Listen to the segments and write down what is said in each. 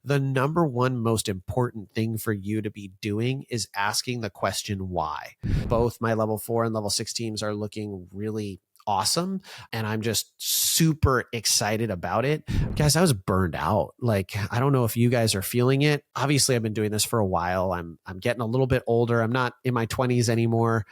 the number one most important thing for you to be doing is asking the question why. Both my level 4 and level 6 teams are looking really awesome. And I'm just super excited about it. Guys, I was burned out. Like, I don't know if you guys are feeling it. Obviously, I've been doing this for a while. I'm getting a little bit older. I'm not in my 20s anymore.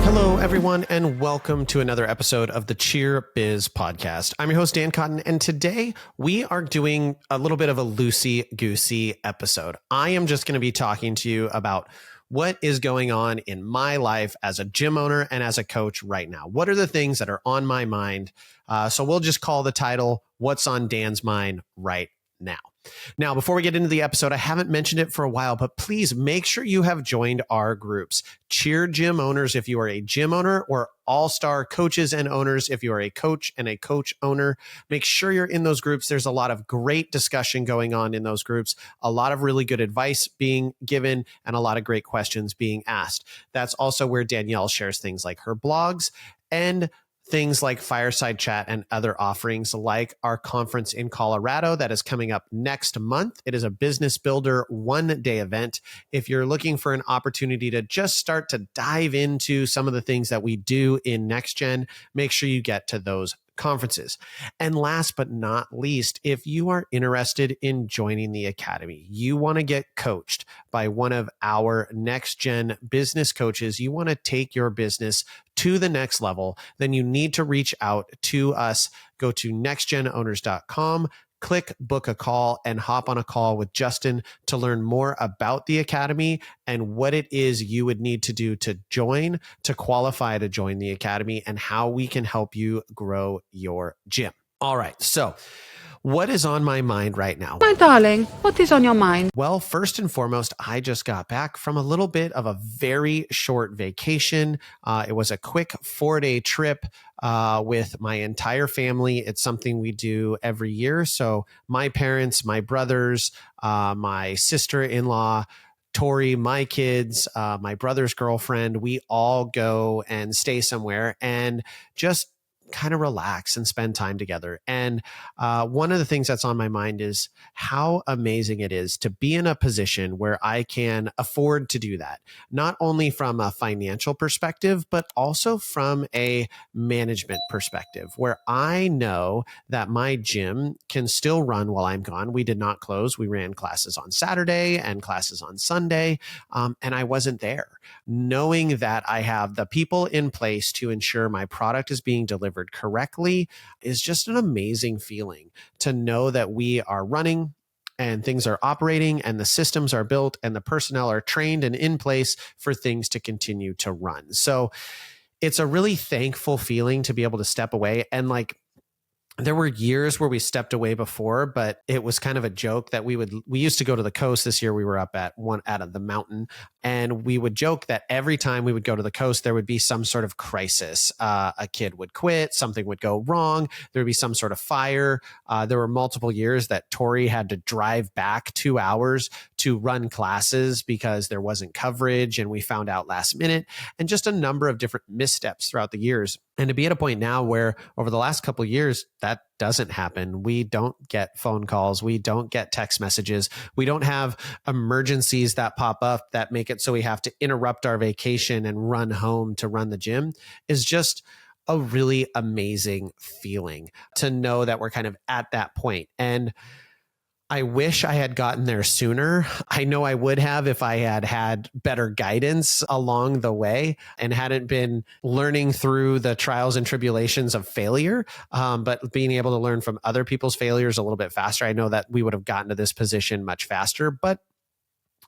Hello, everyone, and welcome to another episode of the Cheer Biz podcast. I'm your host, Dan Cotton, and today we are doing a little bit of a loosey-goosey episode. I am just going to be talking to you about what is going on in my life as a gym owner and as a coach right now. What are the things that are on my mind? So we'll just call the title, What's on Dan's Mind Right Now. Now, before we get into the episode, I haven't mentioned it for a while, but please make sure you have joined our groups. Cheer Gym Owners if you are a gym owner, or All-Star Coaches and Owners if you are a coach and a coach owner. Make sure you're in those groups. There's a lot of great discussion going on in those groups, a lot of really good advice being given, and a lot of great questions being asked. That's also where Danielle shares things like her blogs and things like Fireside Chat and other offerings like our conference in Colorado that is coming up next month. It is a business builder one-day event. If you're looking for an opportunity to just start to dive into some of the things that we do in Next Gen, make sure you get to those conferences. And last but not least, if you are interested in joining the Academy, you want to get coached by one of our Next Gen business coaches, you want to take your business to the next level, then you need to reach out to us. Go to nextgenowners.com, click book a call, and hop on a call with Justin to learn more about the Academy and what it is you would need to do to join, to qualify to join the Academy, and how we can help you grow your gym. All right, so what is on my mind right now? My darling, what is on your mind? Well, first and foremost, I just got back from a little bit of a very short vacation. It was a quick 4-day trip with my entire family. It's something we do every year. So my parents, my brothers, my sister-in-law, Tori, my kids, my brother's girlfriend, we all go and stay somewhere and just kind of relax and spend time together. And one of the things that's on my mind is how amazing it is to be in a position where I can afford to do that, not only from a financial perspective, but also from a management perspective, where I know that my gym can still run while I'm gone. We did not close. We ran classes on Saturday and classes on Sunday, and I wasn't there. Knowing that I have the people in place to ensure my product is being delivered correctly is just an amazing feeling to know that we are running and things are operating and the systems are built and the personnel are trained and in place for things to continue to run. So it's a really thankful feeling to be able to step away. And like, there were years where we stepped away before, but it was kind of a joke that we used to go to the coast. This year we were up at one out of the mountain, and we would joke that every time we would go to the coast, there would be some sort of crisis. A kid would quit, something would go wrong, there would be some sort of fire. There were multiple years that Tori had to drive back 2 hours to run classes because there wasn't coverage, and we found out last minute, and just a number of different missteps throughout the years. And to be at a point now where over the last couple of years, that doesn't happen. We don't get phone calls. We don't get text messages. We don't have emergencies that pop up that make it so we have to interrupt our vacation and run home to run the gym, is just a really amazing feeling to know that we're kind of at that point. And I wish I had gotten there sooner. I know I would have if I had had better guidance along the way and hadn't been learning through the trials and tribulations of failure, but being able to learn from other people's failures a little bit faster. I know that we would have gotten to this position much faster, but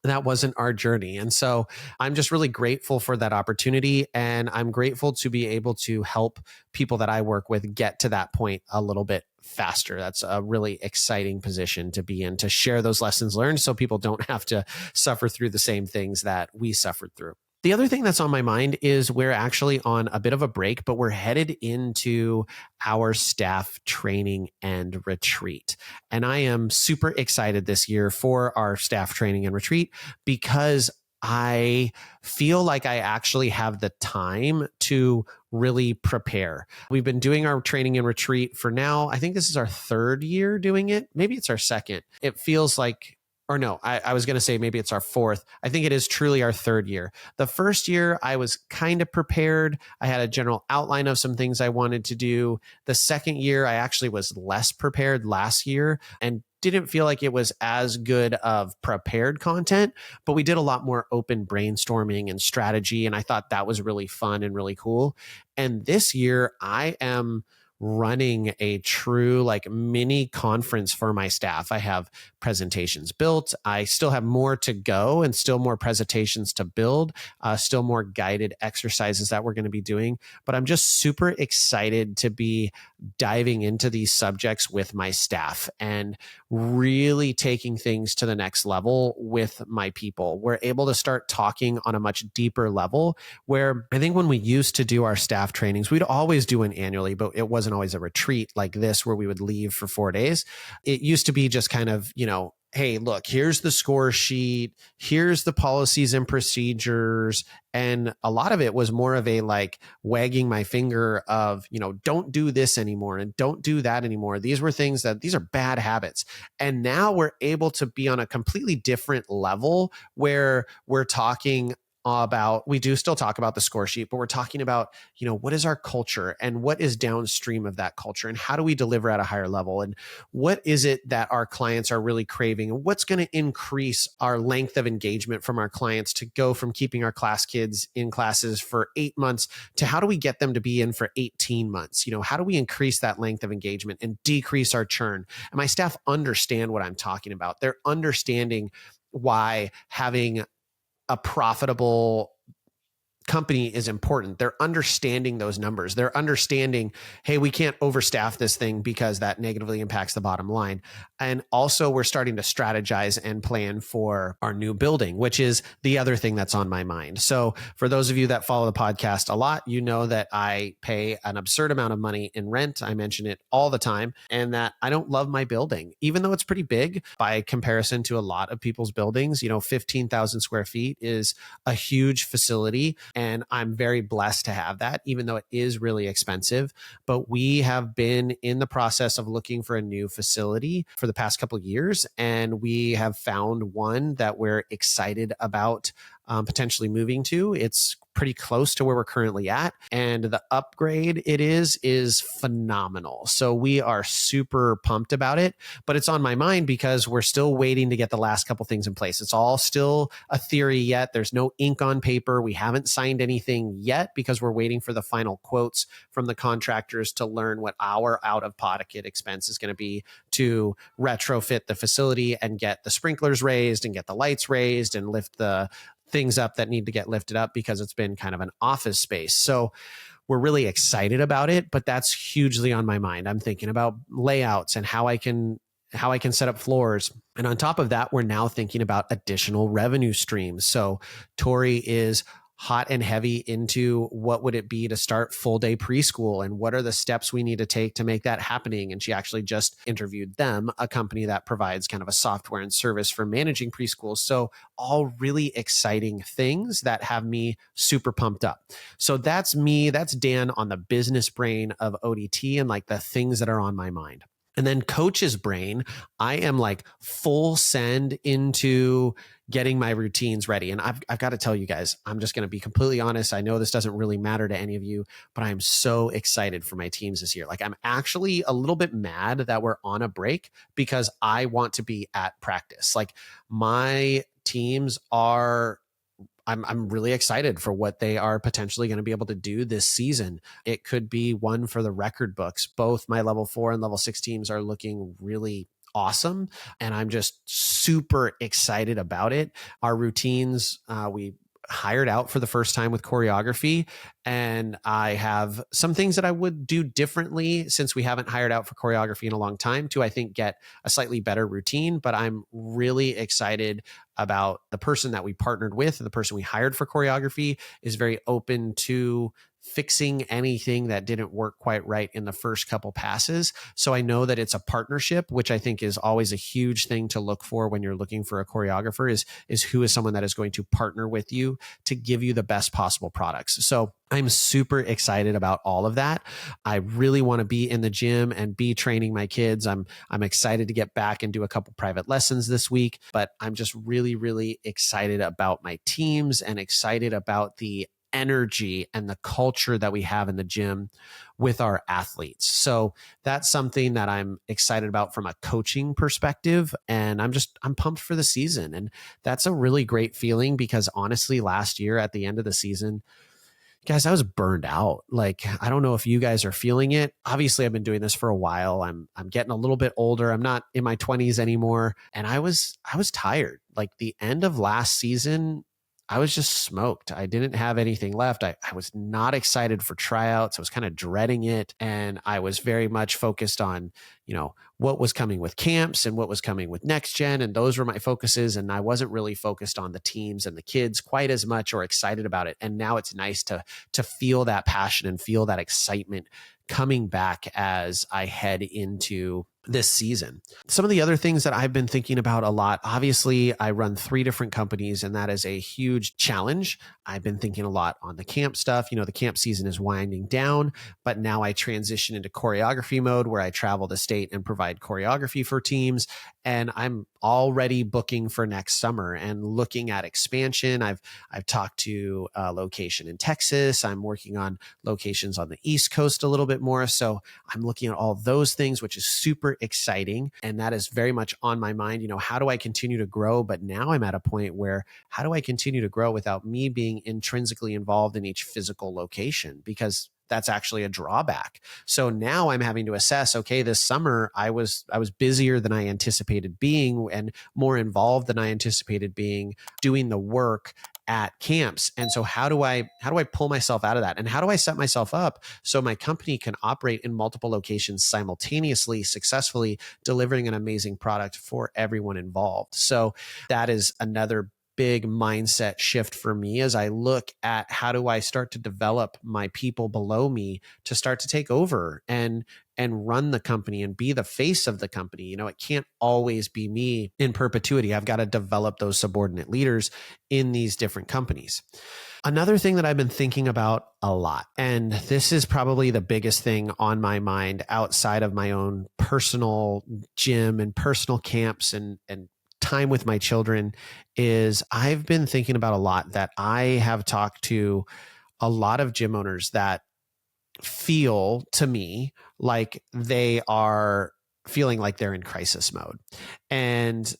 that wasn't our journey. And so I'm just really grateful for that opportunity. And I'm grateful to be able to help people that I work with get to that point a little bit faster. That's a really exciting position to be in, to share those lessons learned so people don't have to suffer through the same things that we suffered through. The other thing that's on my mind is we're actually on a bit of a break, but we're headed into our staff training and retreat. And I am super excited this year for our staff training and retreat because I feel like I actually have the time to really prepare. We've been doing our training and retreat for now. I think this is our third year doing it. Maybe it's our second. It feels like, or no, I was going to say maybe it's our fourth. I think it is truly our third year. The first year, I was kind of prepared. I had a general outline of some things I wanted to do. The second year, I actually was less prepared last year and didn't feel like it was as good of prepared content, but we did a lot more open brainstorming and strategy. And I thought that was really fun and really cool. And this year, I am running a true like mini conference for my staff. I have presentations built. I still have more to go and still more presentations to build, still more guided exercises that we're going to be doing. But I'm just super excited to be diving into these subjects with my staff and really taking things to the next level with my people. We're able to start talking on a much deeper level where I think when we used to do our staff trainings, we'd always do one annually, but it wasn't always a retreat like this where we would leave for 4 days. It used to be just kind of, hey, look, here's the score sheet, here's the policies and procedures. And a lot of it was more of a like wagging my finger of, don't do this anymore and don't do that anymore. These are bad habits. And now we're able to be on a completely different level where we're talking about, we do still talk about the score sheet, but we're talking about, what is our culture and what is downstream of that culture and how do we deliver at a higher level? And what is it that our clients are really craving? And what's going to increase our length of engagement from our clients to go from keeping our class kids in classes for 8 months to how do we get them to be in for 18 months? How do we increase that length of engagement and decrease our churn? And my staff understand what I'm talking about. They're understanding why having a profitable company is important. They're understanding those numbers. They're understanding, hey, we can't overstaff this thing because that negatively impacts the bottom line. And also we're starting to strategize and plan for our new building, which is the other thing that's on my mind. So for those of you that follow the podcast a lot, you know that I pay an absurd amount of money in rent. I mention it all the time, and that I don't love my building, even though it's pretty big by comparison to a lot of people's buildings. 15,000 square feet is a huge facility. And I'm very blessed to have that, even though it is really expensive. But we have been in the process of looking for a new facility for the past couple of years. And we have found one that we're excited about potentially moving to. It's pretty close to where we're currently at. And the upgrade it is phenomenal. So we are super pumped about it, but it's on my mind because we're still waiting to get the last couple things in place. It's all still a theory yet. There's no ink on paper. We haven't signed anything yet because we're waiting for the final quotes from the contractors to learn what our out-of-pocket expense is going to be to retrofit the facility and get the sprinklers raised and get the lights raised and lift the things up that need to get lifted up because it's been kind of an office space. So we're really excited about it, but that's hugely on my mind. I'm thinking about layouts and how I can set up floors. And on top of that, we're now thinking about additional revenue streams. So Tori is hot and heavy into what would it be to start full day preschool and what are the steps we need to take to make that happening. And she actually just interviewed them, a company that provides kind of a software and service for managing preschools. So all really exciting things that have me super pumped up. So that's me. That's Dan on the business brain of ODT and like the things that are on my mind. And then coach's brain, I am like full send into getting my routines ready. And I've got to tell you guys, I'm just going to be completely honest. I know this doesn't really matter to any of you, but I'm so excited for my teams this year. Like I'm actually a little bit mad that we're on a break because I want to be at practice. Like my teams are, I'm really excited for what they are potentially going to be able to do this season. It could be one for the record books. Both my level 4 and level 6 teams are looking really awesome. And I'm just super excited about it. Our routines, we hired out for the first time with choreography. And I have some things that I would do differently since we haven't hired out for choreography in a long time to, I think, get a slightly better routine. But I'm really excited about the person that we partnered with. The person we hired for choreography is very open to fixing anything that didn't work quite right in the first couple passes. So I know that it's a partnership, which I think is always a huge thing to look for when you're looking for a choreographer is who is someone that is going to partner with you to give you the best possible products. So I'm super excited about all of that. I really want to be in the gym and be training my kids. I'm excited to get back and do a couple private lessons this week, but I'm just really, really excited about my teams and excited about the energy and the culture that we have in the gym with our athletes. So that's something that I'm excited about from a coaching perspective. And I'm pumped for the season. And that's a really great feeling because honestly, last year at the end of the season, guys, I was burned out. Like, I don't know if you guys are feeling it. Obviously, I've been doing this for a while. I'm getting a little bit older. I'm not in my 20s anymore. And I was tired. Like the end of last season, I was just smoked. I didn't have anything left. I was not excited for tryouts. I was kind of dreading it. And I was very much focused on, what was coming with camps and what was coming with next gen. And those were my focuses. And I wasn't really focused on the teams and the kids quite as much or excited about it. And now it's nice to feel that passion and feel that excitement coming back as I head into this season. Some of the other things that I've been thinking about a lot, obviously I run 3 different companies and that is a huge challenge. I've been thinking a lot on the camp stuff. The camp season is winding down, but now I transition into choreography mode where I travel the state and provide choreography for teams. And I'm already booking for next summer and looking at expansion. I've talked to a location in Texas. I'm working on locations on the East Coast a little bit more. So I'm looking at all those things, which is super exciting. And that is very much on my mind. How do I continue to grow? But now I'm at a point where how do I continue to grow without me being intrinsically involved in each physical location? Because that's actually a drawback. So now I'm having to assess, okay, this summer I was busier than I anticipated being and more involved than I anticipated being doing the work at camps. And so how do I pull myself out of that? And how do I set myself up so my company can operate in multiple locations simultaneously, successfully delivering an amazing product for everyone involved? So that is another big mindset shift for me as I look at how do I start to develop my people below me to start to take over and run the company and be the face of the company. It can't always be me in perpetuity. I've got to develop those subordinate leaders in these different companies. Another thing that I've been thinking about a lot, and this is probably the biggest thing on my mind outside of my own personal gym and personal camps and time with my children, is I've been thinking about a lot that I have talked to a lot of gym owners that feel to me like they are feeling like they're in crisis mode. And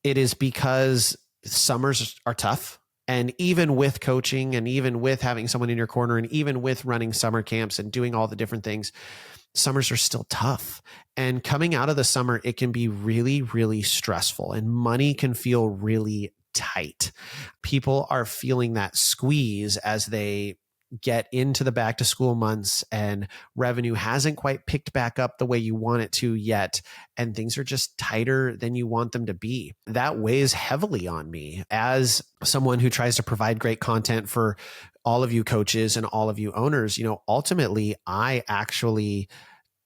it is because summers are tough. And even with coaching and even with having someone in your corner and even with running summer camps and doing all the different things, summers are still tough. And coming out of the summer, it can be really, really stressful and money can feel really tight. People are feeling that squeeze as they get into the back to school months and revenue hasn't quite picked back up the way you want it to yet. And things are just tighter than you want them to be. That weighs heavily on me as someone who tries to provide great content for all of you coaches and all of you owners. Ultimately, I actually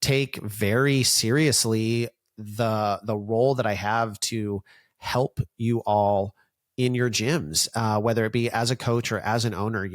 take very seriously the role that I have to help you all in your gyms, whether it be as a coach or as an owner,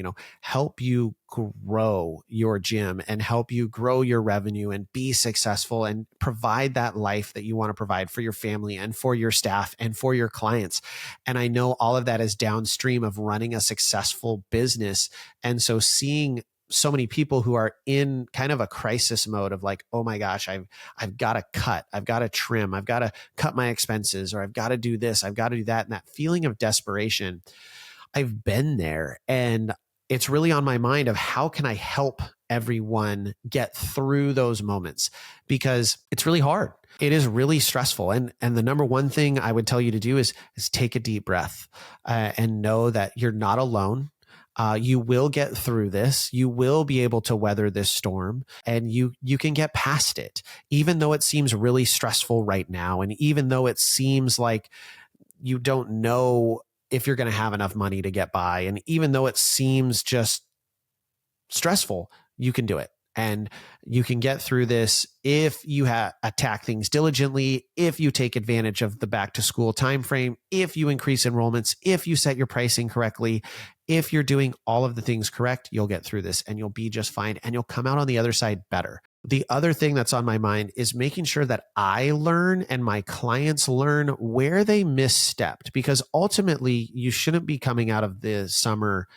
help you grow your gym and help you grow your revenue and be successful and provide that life that you want to provide for your family and for your staff and for your clients. And I know all of that is downstream of running a successful business. And so seeing so many people who are in kind of a crisis mode of like, oh my gosh, I've got to cut, I've got to trim, I've got to cut my expenses, or I've got to do this, I've got to do that. And that feeling of desperation, I've been there. And it's really on my mind of how can I help everyone get through those moments, because it's really hard. It is really stressful. And the number one thing I would tell you to do is take a deep breath and know that you're not alone. You will get through this. You will be able to weather this storm, and you can get past it, even though it seems really stressful right now. And even though it seems like you don't know if you're going to have enough money to get by. And even though it seems just stressful, you can do it. And you can get through this if you attack things diligently, if you take advantage of the back to school timeframe, if you increase enrollments, if you set your pricing correctly, if you're doing all of the things correct, you'll get through this and you'll be just fine and you'll come out on the other side better. The other thing that's on my mind is making sure that I learn and my clients learn where they misstepped, because ultimately you shouldn't be coming out of the summer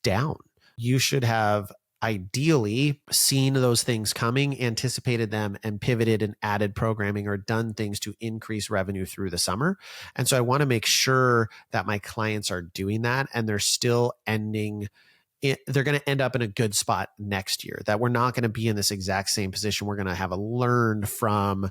down. You should have ideally seen those things coming, anticipated them, and pivoted and added programming or done things to increase revenue through the summer. And so I want to make sure that my clients are doing that and they're still they're going to end up in a good spot next year, that we're not going to be in this exact same position. We're going to have learned from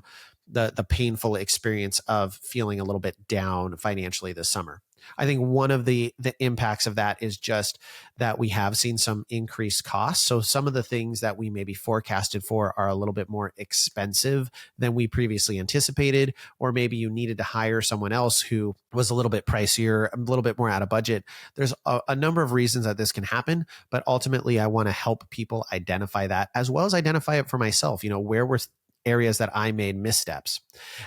the painful experience of feeling a little bit down financially this summer. I think one of the impacts of that is just that we have seen some increased costs. So some of the things that we maybe forecasted for are a little bit more expensive than we previously anticipated, or maybe you needed to hire someone else who was a little bit pricier, a little bit more out of budget. There's a number of reasons that this can happen, but ultimately I want to help people identify that as well as identify it for myself, where were areas that I made missteps.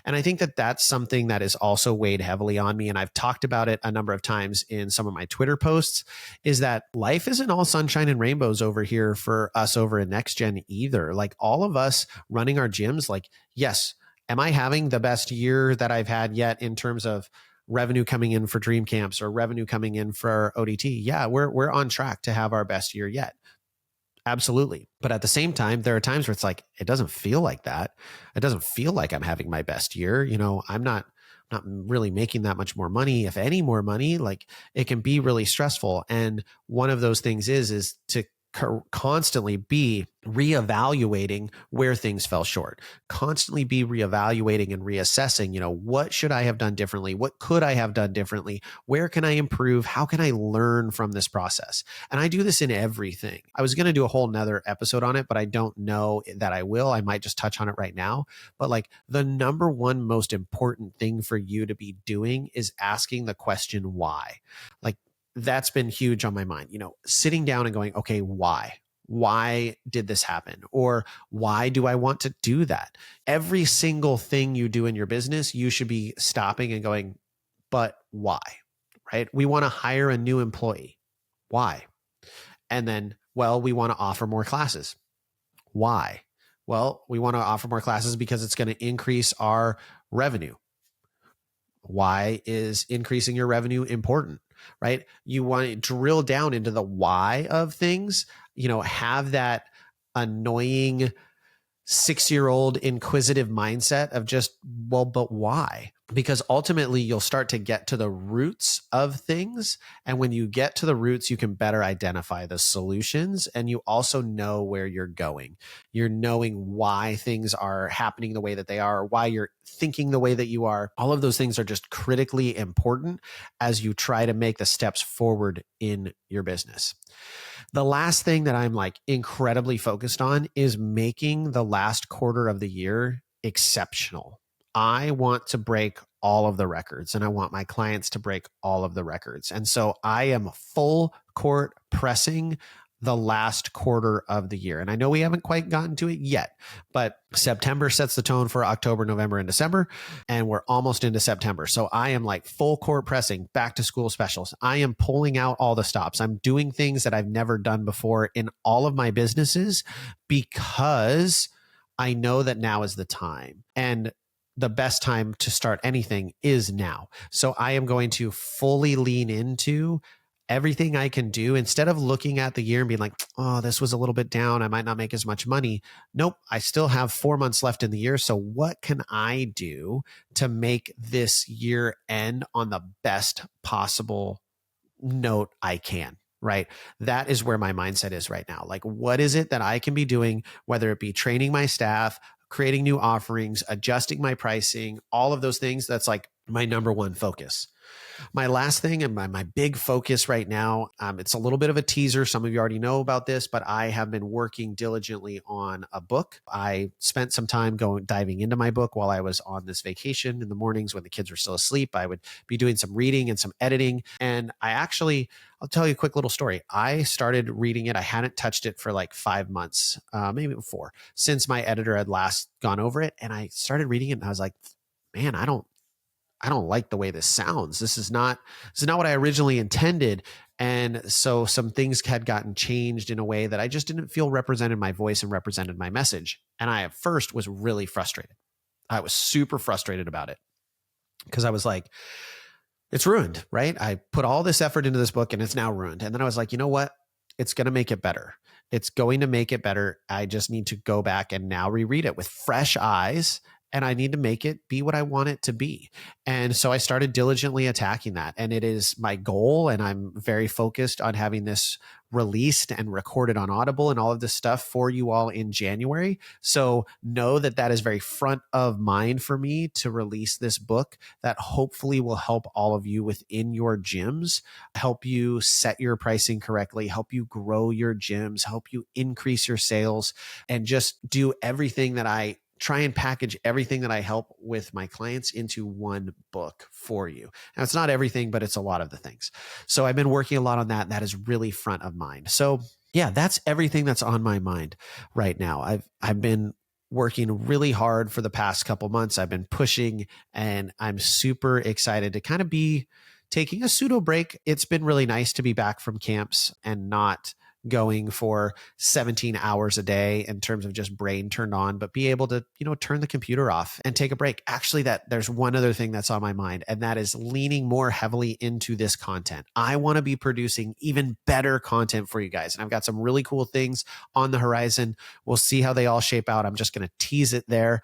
And I think that that's something that is also weighed heavily on me. And I've talked about it a number of times in some of my Twitter posts, is that life isn't all sunshine and rainbows over here for us over in Next Gen either. Like all of us running our gyms, like, yes, am I having the best year that I've had yet in terms of revenue coming in for dream camps or revenue coming in for ODT? Yeah, we're on track to have our best year yet. Absolutely. But at the same time, there are times where it's like, it doesn't feel like that. It doesn't feel like I'm having my best year. I'm not really making that much more money, if any more money. Like it can be really stressful. And one of those things is to constantly be reevaluating where things fell short, constantly be reevaluating and reassessing, what should I have done differently? What could I have done differently? Where can I improve? How can I learn from this process? And I do this in everything. I was going to do a whole nother episode on it, but I don't know that I will. I might just touch on it right now. But like the number one most important thing for you to be doing is asking the question, why? Like, that's been huge on my mind, sitting down and going, okay, why? Why did this happen? Or why do I want to do that? Every single thing you do in your business, you should be stopping and going, but why? Right? We want to hire a new employee. Why? And then, well, we want to offer more classes. Why? Well, we want to offer more classes because it's going to increase our revenue. Why is increasing your revenue important? Right? You want to drill down into the why of things, have that annoying 6-year-old inquisitive mindset of just, well, but why? Because ultimately you'll start to get to the roots of things. And when you get to the roots, you can better identify the solutions. And you also know where you're going. You're knowing why things are happening the way that they are, why you're thinking the way that you are. All of those things are just critically important as you try to make the steps forward in your business. The last thing that I'm like incredibly focused on is making the last quarter of the year exceptional. I want to break all of the records and I want my clients to break all of the records. And so I am full court pressing the last quarter of the year. And I know we haven't quite gotten to it yet, but September sets the tone for October, November, and December, and we're almost into September. So I am like full court pressing back to school specials. I am pulling out all the stops. I'm doing things that I've never done before in all of my businesses because I know that now is the time. And the best time to start anything is now. So I am going to fully lean into everything I can do instead of looking at the year and being like, oh, this was a little bit down. I might not make as much money. Nope. I still have 4 months left in the year. So what can I do to make this year end on the best possible note I can? Right? That is where my mindset is right now. Like, what is it that I can be doing, whether it be training my staff, creating new offerings, adjusting my pricing, all of those things? That's like my number one focus. My last thing and my big focus right now, it's a little bit of a teaser. Some of you already know about this, but I have been working diligently on a book. I spent some time diving into my book while I was on this vacation in the mornings when the kids were still asleep. I would be doing some reading and some editing. And I'll tell you a quick little story. I started reading it. I hadn't touched it for like 5 months, maybe 4, since my editor had last gone over it. And I started reading it and I was like, man, I don't like the way this sounds. This is not what I originally intended. And so some things had gotten changed in a way that I just didn't feel represented my voice and represented my message. And I at first was really frustrated. I was super frustrated about it because I was like, it's ruined, right? I put all this effort into this book and it's now ruined. And then I was like, you know what? It's going to make it better. It's going to make it better. I just need to go back and now reread it with fresh eyes, and I need to make it be what I want it to be. And so I started diligently attacking that. And it is my goal. And I'm very focused on having this released and recorded on Audible and all of this stuff for you all in January. So know that that is very front of mind for me to release this book that hopefully will help all of you within your gyms, help you set your pricing correctly, help you grow your gyms, help you increase your sales, and just do everything that I try and package everything that I help with my clients into one book for you. Now, it's not everything, but it's a lot of the things. So I've been working a lot on that. And that is really front of mind. So yeah, that's everything that's on my mind right now. I've been working really hard for the past couple months. I've been pushing, and I'm super excited to kind of be taking a pseudo break. It's been really nice to be back from camps and not going for 17 hours a day in terms of just brain turned on, but be able to, turn the computer off and take a break. Actually, there's one other thing that's on my mind, and that is leaning more heavily into this content. I want to be producing even better content for you guys. And I've got some really cool things on the horizon. We'll see how they all shape out. I'm just going to tease it there.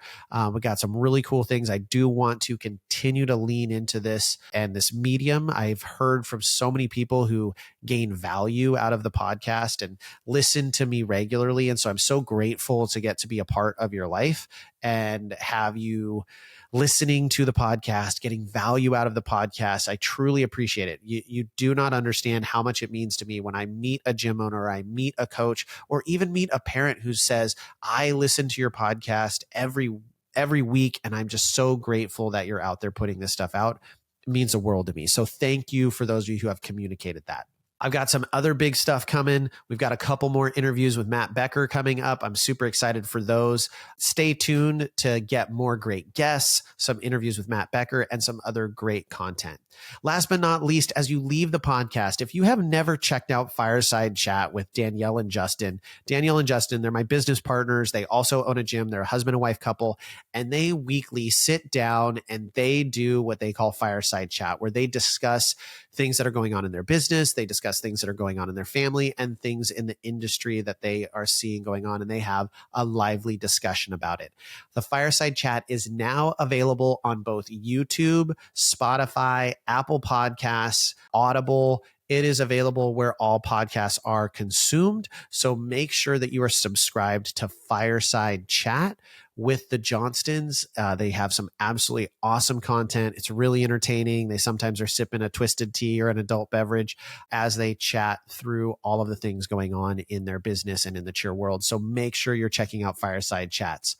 We got some really cool things. I do want to continue to lean into this and this medium. I've heard from so many people who gain value out of the podcast and listen to me regularly. And so I'm so grateful to get to be a part of your life and have you listening to the podcast, getting value out of the podcast. I truly appreciate it. You do not understand how much it means to me when I meet a gym owner, I meet a coach, or even meet a parent who says, I listen to your podcast every week, and I'm just so grateful that you're out there putting this stuff out. It means the world to me. So thank you for those of you who have communicated that. I've got some other big stuff coming. We've got a couple more interviews with Matt Becker coming up. I'm super excited for those. Stay tuned to get more great guests, some interviews with Matt Becker, and some other great content. Last but not least, as you leave the podcast, if you have never checked out Fireside Chat with Danielle and Justin, they're my business partners. They also own a gym. They're a husband and wife couple, and they weekly sit down and they do what they call Fireside Chat, where they discuss things that are going on in their business. They discuss things that are going on in their family and things in the industry that they are seeing going on, and they have a lively discussion about it. The Fireside Chat is now available on both YouTube, Spotify, Apple Podcasts, Audible. It is available where all podcasts are consumed. So make sure that you are subscribed to Fireside Chat with the Johnstons. They have some absolutely awesome content. It's really entertaining. They sometimes are sipping a twisted tea or an adult beverage as they chat through all of the things going on in their business and in the cheer world. So make sure you're checking out Fireside Chats.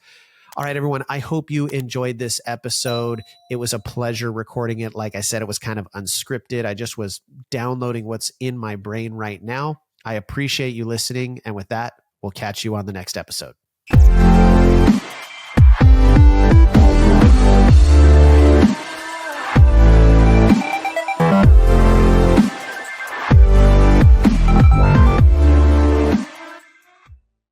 All right, everyone, I hope you enjoyed this episode. It was a pleasure recording it. Like I said, it was kind of unscripted. I just was downloading what's in my brain right now. I appreciate you listening. And with that, we'll catch you on the next episode.